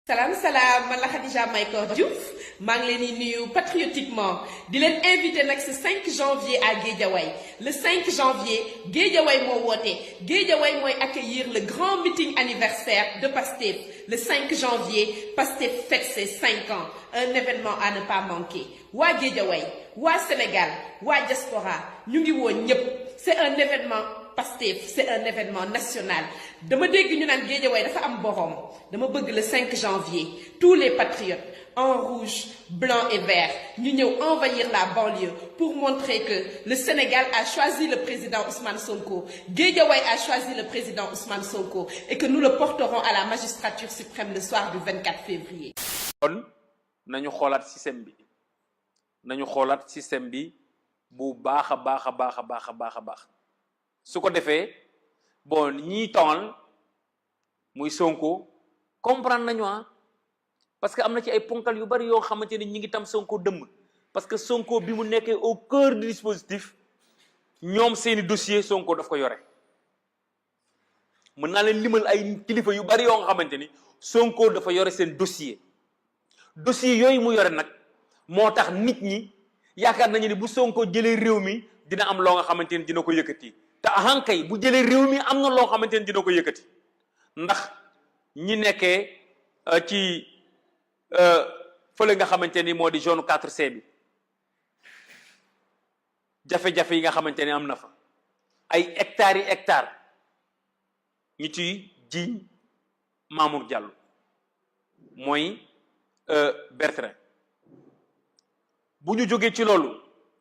Salam salam man la Khadija Mahécor Diouf maa ngi leen di nuyu patriotiquement di leen invité nag ce 5 janvier à Guédiawaye le 5 janvier Guédiawaye moo woote Guédiawaye mooy accueillir le grand meeting anniversaire de Pastef le 5 janvier Pastef fête ses 5 ans un événement à ne pas manquer waa Guédiawaye waa Sénégal waa diaspora ñu ngi woon ñëpp c'est un événement Pastef c'est un événement national dama dégg ñu naan Guédiawaye dafa am borom dama bëgg le 5 janvier tous les patriotes en rouge blanc et vert ñu ñëw envahir la banlieue pour montrer que le Sénégal a choisi le président Ousmane Sonko Guédiawaye a choisi le président Ousmane Sonko et que nous le porterons à la magistrature suprême le soir du 24 février. kon nañu xoolaat système bi bu baax a baax su ko defee bon ñiy tongal muy Sonko comprendre nañu parce que am na ci ay ponkal yu bari yoo xamante ni ñi ngi tam Sonko dëmm parce que Sonko bi mu nekkee au cœur du dispositif ñoom seeni dossier Sonko daf ko yore mën naa leen limal ay kilifa yu bari yoo nga xamante ni Sonko dafa yore seen dossier yooyu mu yore nag moo tax nit ñi yaakaar nañu ni bu Sonko jëlee réew mi dina am loo nga xamante ni dina ko yëkkati te ahankay bu jëlee réew mi am na loo xamante ni dina ko yëkkati ndax ñi nekkee ci fële nga xamante ni moo di zone 4C bi jafe-jafe yi nga xamante ni am na fa ay hectares ñu ciy jiiñ Mamour Diallo mooy Bertrand bu ñu jógee ci loolu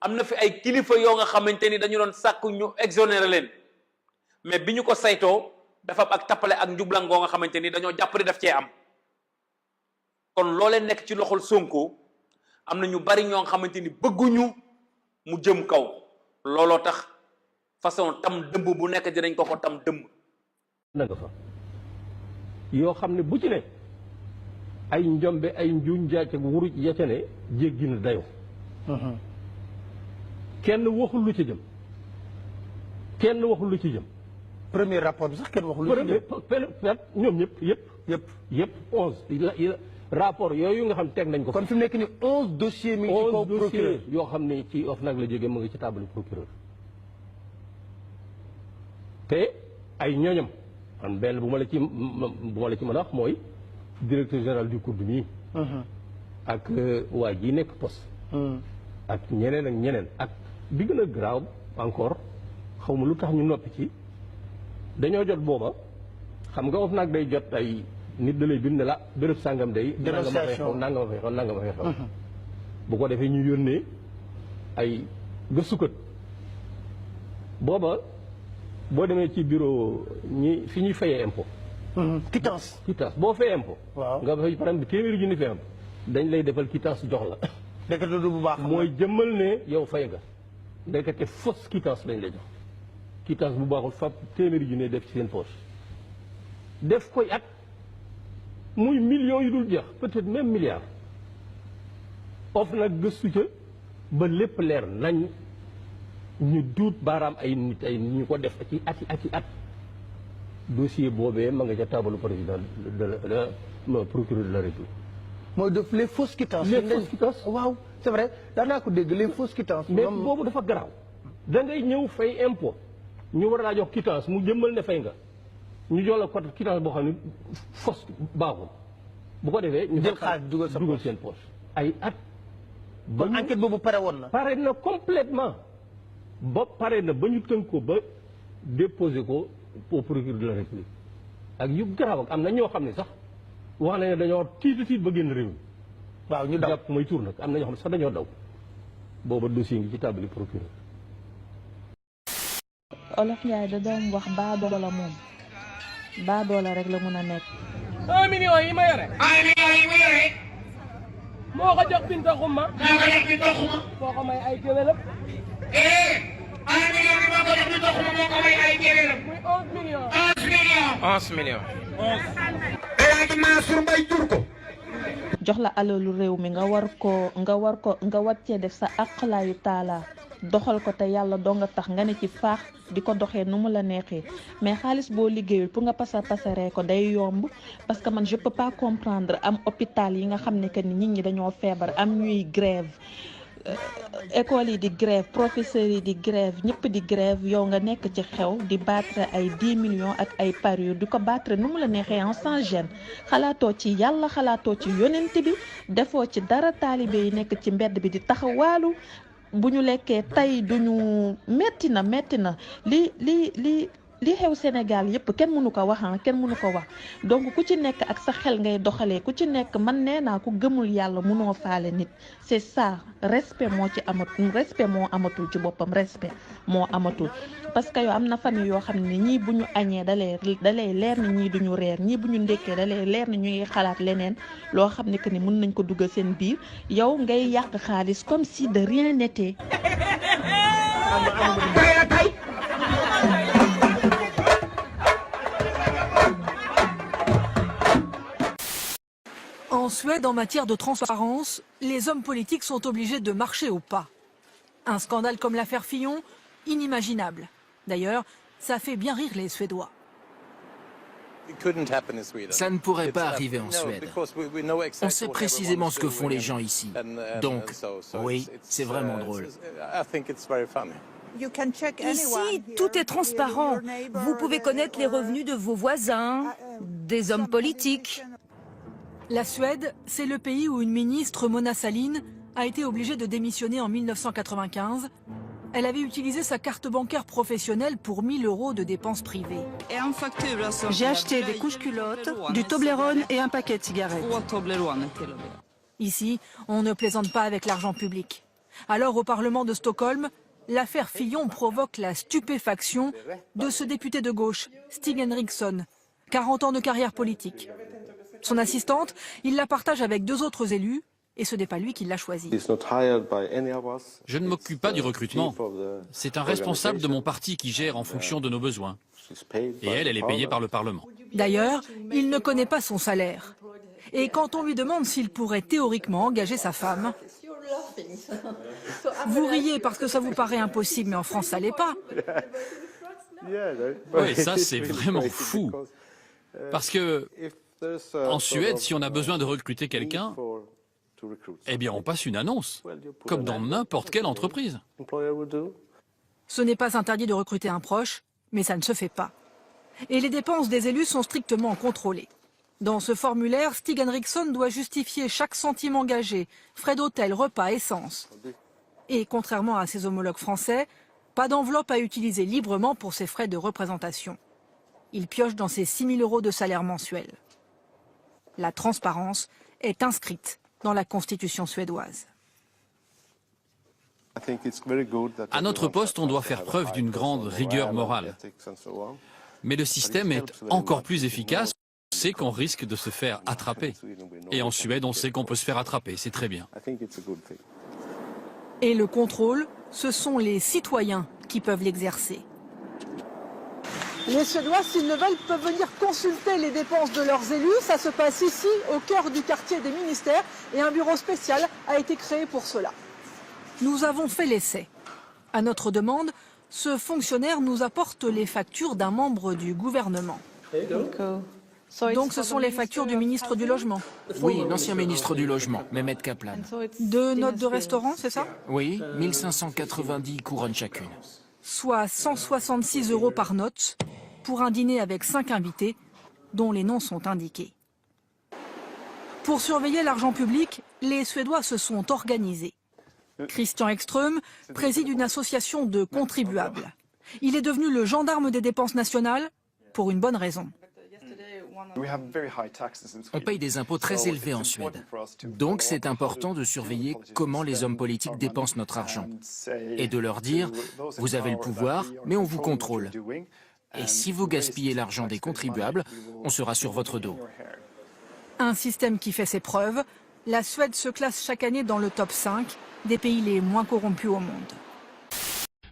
am na fi ay kilifa yoo nga xamante ni dañu doon sàkk ñu exonéré leen mais bi ñu ko saytoo dafa am ak tappale ak njublangoo nga xamante ni dañoo jàpp ne daf cee am kon loolee nekk ci loxol Sonko am na ñu bari ñoo nga xamante ni bëgguñu mu jëm kaw looloo tax façon tam dëmb bu nekk dinañ ko tam dëmb na nga fa yoo xam ne bu ci ne ay njombe ay njuuñ jaac ak wuruj ya ca ne jéggi na dayo kenn waxul lu ci jëm premier rapport bi sax kenn waxul lu ci jëm ñoom yëpp 11 rapport yooyu nga xam teg nañ ko kon fi mu nekk ni 11 dossiers mi ngi ci kaw procureur yoo xam ne ci OFNAC la jógee mu ngi ci table procureur te ay ñooñam man benn bu ma la ci mën a wax mooy directeur général du COUD mii ak waa ji nekk poste ak ñeneen ak bi gën a grave encore xaw ma lu tax ñu noppi ci dañoo jot booba xam nga OFNAC day jot ay nit da lay bind ne la béréb sàngam day nanga ma fay xew bu ko defee ñu yónnee ay gëstukat booba boo demee ci bureau fi ñuy fayee impôt quittance boo fay impôt waaw nga fay par exemple téeméeri junni fay impôt dañ lay defal quittance jox la ndekete du bu baax mooy jëmmal ne yow fay nga ndekete fausse quittance lañ lay jox quittance bu baaxul fab téeméeri junni def ci seen poche def koy at muy millions yu dul jeex peut-être même milliards OFNAC gëstu ca ba lépp leer nañ ñu duut baaraam ay nit ñu ko def ci at dossier boobee ma nga ca tabalu président de procureur de la République mooy def les fausses quittances waaw c'est vrai daanaa ko dégg les fausses quittances mais boobu dafa garaaw da ngay ñëw fay impôt ñu war laa jox quittance mu jëmmal ne fay nga ñu jox la code quittance boo xam ne fausse baaxul bu ko defee ñu jël xaalis dugal seen poche ay at ba enquête boobu pare na complètement ba pare na ba ñu tënk ko ba déposé ko au procureur de la République ak yu garaaw ak am na ñoo xam ne sax wax nañ ne dañoo tiit ba génn réew mi waaw ñu daw jàpp mooy tour nag am na ñoo xam ne sax dañoo daw booba dossier ngi ci table procureur. Olof Njaay da doon wax baadoola moom baadoola rek la mun a nekk. 1 million yi ma yore. moo ko jox Binta Xuma. moo ko may ay géwélam. 1 million bi moo ko jox Binta Xuma moo ko may ay géwélam. muy 11 millions. 11 millions. Alaaji Mansour Mbaye jur ko. jox la alalu réew mi nga war cee def sa aqlaayu taala doxal ko te yàlla doo nga tax nga ne ci faax di ko doxee nu mu la neexee mais xaalis boo liggéeyul pour nga pasaree ko day yomb parce que man je peux pas comprendre am hôpital yi nga xam ne que ni nit ñi dañoo feebar am ñuy grève école yi di grève professeurs yi di grève ñëpp di grève yow nga nekk ci xew di battre ay 10 millions ak ay parure di ko battre nu mu la neexee en sans gêne xalaatoo ci yàlla xalaatoo ci yonent bi defoo ci dara taalibe yi nekk ci mbedd bi di taxawaalu bu ñu lekkee tey duñu metti na li xew Sénégal yëpp kenn mënu ko wax kenn mënu ko wax donc ku ci nekk ak sa xel ngay doxalee ku ci nekk man nee naa ku gëmul yàlla mënoo faale nit c'est ça respect moo ci amatul respect moo amatul ci boppam respect moo amatul parce que yow am na famille yoo xam ne ñii bu ñu añee dalay leer ni ñii duñu reer ñii bu ñu ndekkee dalay leer ni ñu ngi xalaat leneen loo xam ne que ni mën nañ ko duggal seen biir yow ngay yàq xaalis comme si de rien n'était. En Suède, en matière de transparence, les hommes politiques sont obligés de marcher au pas. Un scandale comme l'affaire Fillon, inimaginable. D'ailleurs, ça fait bien rire les Suédois. Ça ne pourrait pas arriver en Suède. On sait précisément ce que font les gens ici. Donc, oui, c'est vraiment drôle. Ici, tout est transparent. Vous pouvez connaître les revenus de vos voisins, des hommes politiques. La Suède, c'est le pays où une ministre, Mona Sahlin, a été obligée de démissionner en 1995. Elle avait utilisé sa carte bancaire professionnelle pour 1 000 € de dépenses privées. J'ai acheté des couches-culottes, du Toblerone et un paquet de cigarettes. Ici, on ne plaisante pas avec l'argent public. Alors, au Parlement de Stockholm, l'affaire Fillon provoque la stupéfaction de ce député de gauche, Stig Henriksson, 40 ans de carrière politique. Son assistante, il la partage avec 2 autres élus, et ce n'est pas lui qui l'a choisi. Je ne m'occupe pas du recrutement. C'est un responsable de mon parti qui gère en fonction de nos besoins. Et elle est payée par le Parlement. D'ailleurs, il ne connaît pas son salaire. Et quand on lui demande s'il pourrait théoriquement engager sa femme, vous riez parce que ça vous paraît impossible, mais en France, ça l'est pas. Oui, ça c'est vraiment fou. Parce que en Suède, si on a besoin de recruter quelqu'un, eh bien on passe une annonce, comme dans n'importe quelle entreprise. Ce n'est pas interdit de recruter un proche, mais ça ne se fait pas. Et les dépenses des élus sont strictement contrôlées. Dans ce formulaire, Stig Henriksson doit justifier chaque centime engagé, frais d'hôtel, repas, essence. Et contrairement à ses homologues français, pas d'enveloppe à utiliser librement pour ses frais de représentation. Il pioche dans ses 6 000 € de salaire mensuel. La transparence est inscrite dans la Constitution suédoise. À notre poste, on doit faire preuve d'une grande rigueur morale. Mais le système est encore plus efficace. On sait qu'on risque de se faire attraper. Et en Suède, on sait qu'on peut se faire attraper. C'est très bien. Et le contrôle, ce sont les citoyens qui peuvent l'exercer. Les Suédois, s'ils le veulent, peuvent venir consulter les dépenses de leurs élus. Ça se passe ici, au cœur du quartier des ministères. Et un bureau spécial a été créé pour cela. Nous avons fait l'essai. À notre demande, ce fonctionnaire nous apporte les factures d'un membre du gouvernement. Donc ce sont les factures du ministre du Logement. Oui, l'ancien ministre du Logement, Mehmet Kaplan. 2 notes de restaurant, c'est ça? Oui, 1590 couronnes chacune. Soit 166 € par note, pour un dîner avec 5 invités, dont les noms sont indiqués. Pour surveiller l'argent public, les Suédois se sont organisés. Christian Ekström préside une association de contribuables. Il est devenu le gendarme des dépenses nationales pour une bonne raison. On paye des impôts très élevés en Suède. Donc c'est important de surveiller comment les hommes politiques dépensent notre argent. Et de leur dire, vous avez le pouvoir, mais on vous contrôle. Et si vous gaspillez l'argent des contribuables, on sera sur votre dos. Un système qui fait ses preuves. La Suède se classe chaque année dans le top 5 des pays les moins corrompus au monde.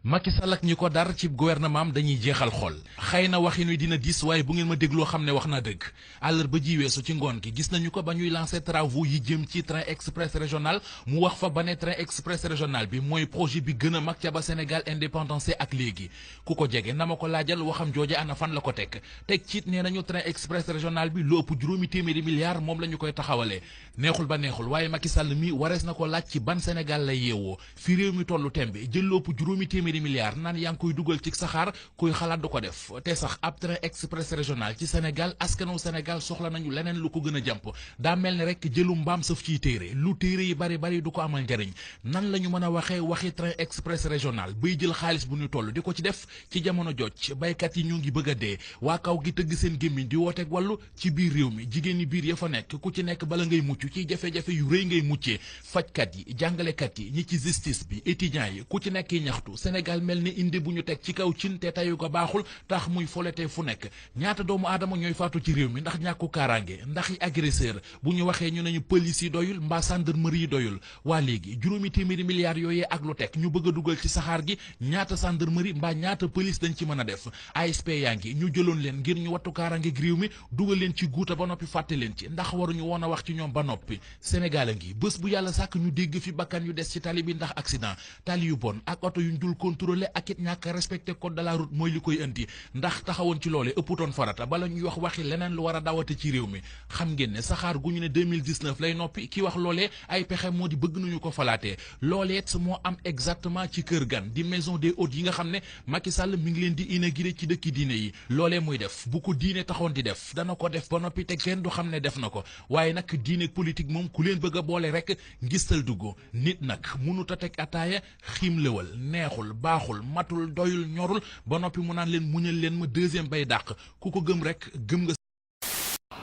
Macky Sall ak ñi ko dar ci gouvernement am dañuy jeexal xol xëy na waxin wi dina diis waaye bu ngeen ma dégloo xam ne wax naa dëgg àllarba ji weesu ci ngoon gi gis nañu ko ba ñuy lancer travaux yi jëm ci train express régional mu wax fa ba ne train express régional bi mooy projet bi gën a mag ca ba Sénégal indépendance ak léegi ku ko jege na ma ko laajal waxam jooje ana fan la ko teg ciit nee nañu train express régional bi lu ëpp juróomi téeméeri milliards moom la ñu koy taxawalee neexul ba neexul waaye Macky Sall mi warees na ko laaj ci ban Sénégal lay yeewoo fi réew mi tollu tembe jël lu ëpp juróomi téeméeri milliards naan yaa ngi koy dugal ci saxaar kuy xalaat du ko def te sax ab train express régional ci Sénégal askanu Sénégal soxla nañu leneen lu ko gën a jàmp daa mel ni rek jëlu mbaam saf ciy téere lu téere yi bari du ko amal njariñ nan la ñu mën a waxi train express régional bay jël xaalis bu ñu toll di ko ci def ci jamono joj baykat yi ñu ngi bëgg a dee waa kaw gi tëgg seen gémmiñ di wooteeg wàllu ci biir réew mi jigéen ñi biir ya fa nekk ku ci nekk bala ngay mucc ci jafe-jafe yu rëy ngay muccee fajkat yi jàngalekat yi ñi ci justice bi étudiants yi ku ci nekk yi ñaxtu Sénégal mel ni indi bu ñu teg ci kaw cin te tayu ko baaxul tax muy folete fu nekk ñaata doomu aadama ñooy faatu ci réew mi ndax ñàkku kaaraange ndax yi agresseur bu ñu waxee ñu nañu police yi doyul mbaa gendarmerie yi doyul waa léegi juróomi téeméeri milliards yooyee ak lu teg ñu bëgg a dugal ci saxaar gi ñaata gendarmerie mbaa ñaata police dañ ci mën a def ASP yaa ngi ñu jëloon leen ngir ñu wattu kaaraange réew mi dugal leen ci guuta ba noppi fàtte leen ci ndax waruñu woon a wax ci ñoom ba noppi Sénégal a ngi bés bu yàlla sàkk ñu dégg fi bakkan yu des ci tali bi ndax accident tali yu bon ak oto yu dul contrôlé ak it ñàkk respecté code de la route mooy li koy indi ndax taxawoon ci loole ëpputoon farata bala ñuy wax waxi leneen lu war a dawate ci réew mi xam ngeen ne saxaar gu ñu ne 2019 lay noppi ki wax loolee ay pexe moo di bëgg nañu ko falaatee loolee moo am exactement ci kër gan di maison des hôtes yi nga xam ne Macky Sall mi ngi leen di inauguré ci dëkki diine yi loolee muy def bu ko diine taxoon di def dana ko def ba noppi te kenn du xam ne def na ko waaye nag diine politique moom ku leen bëgg a boole rek ngistal dugg nit nag mënut a teg ataaya xiim lëwal neexul baaxul matul doyul ñorul ba noppi mu naan leen muñal leen ma deuxième bay dàq ku ko gëm rek gëm nga.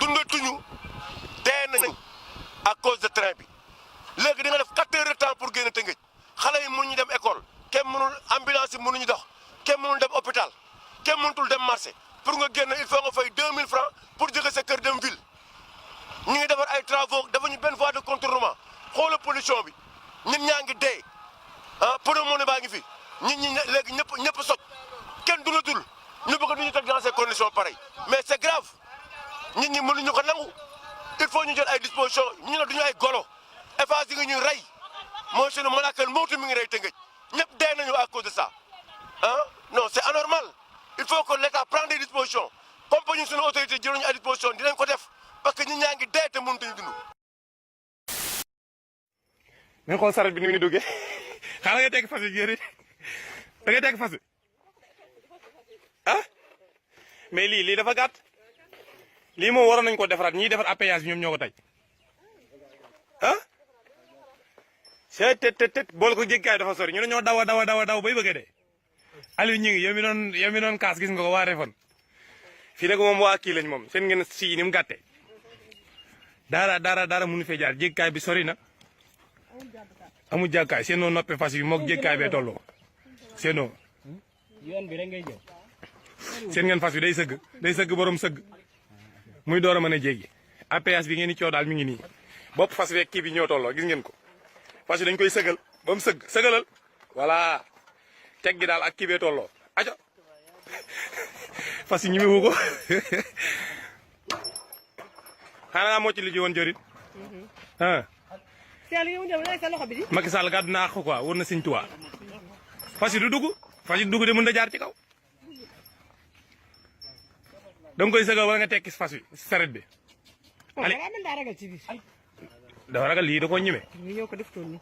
dundatuñu dee nañu à cause de train bi léegi di nga def 4 heures de temps pour génn Tëngéej xale yi mënuñu dem école kenn mënul ambulance yi mënuñu dox kenn mënul dem hôpital kenn mënutul dem marché pour nga génn il faut nga fay 2000 francs pour jóge sa kër dem ville ñu ngi defar ay travaux dafa ñu benn voie de contournement xoola pollution bi nit ñaa ngi dee pneumonie baa ngi fi nit ñi léegi ñëpp soj kenn dunatul ñu bëgg duñu teg dans ces conditions pareilles mais c'est grave nit ñi mënuñu ko nangu il faut ñu jël ay dispositions ñu ne duñu ay golo Eiffage yi nga ñuy rey mooy sunu malakal mawtu mi ngi rey Tëngéej ñëpp dee nañu à cause de ça non c'est anormal il faut que l'État prenne des dispositions compagnie sunu autorité jëluñu ay dispositions dinañ ko def parce que ñi ñaa ngi dee te mënutuñu dund. nga xool saret bi ni mu duggee xaaral nga teg fas yi yéen da ngay teg fas yi mais lii dafa gàtt lii moom waroon nañu ko defaraat ñiy defar APS bi ñoom ñoo ko tey tet boole ko jéggaay dafa sori ñu ne ñoo daw bay bëgg a dee Aliou ñu ngi yow mi doon kaas gis nga ko waa Refane fii nag moom waa kii lañ moom seen ngeen si ni mu gàttee dara mënu fee jaar jéggaay bi sori na amul jàkkaay seenoo noppe fas bi moog jéggaay bee tolloo seenoo yoon bi rek ngay jëw seen ngeen fas bi day sëgg borom sëgg muy door a mën a jéggi APS bi ngeen di coow daal mi ngi nii bopp fas beeg kii bi ñoo tolloo gis ngeen ko fas yi dañ koy sëgal ba mu sëgalal voilà teg gi daal ak kii bee tolloo aco fas yi ñu wu ko xanaa moo ci li ji woon jorit Macky Sall gàddu naa ko quoi war na Sëñ Tuubaa fas yi du dugg de mën da jaar ci kaw danga koy sëgal wala nga tekki fas wi saret bi daa ragal ci biir dafa ragal lii da koo ñeme ñëw ko def toon ni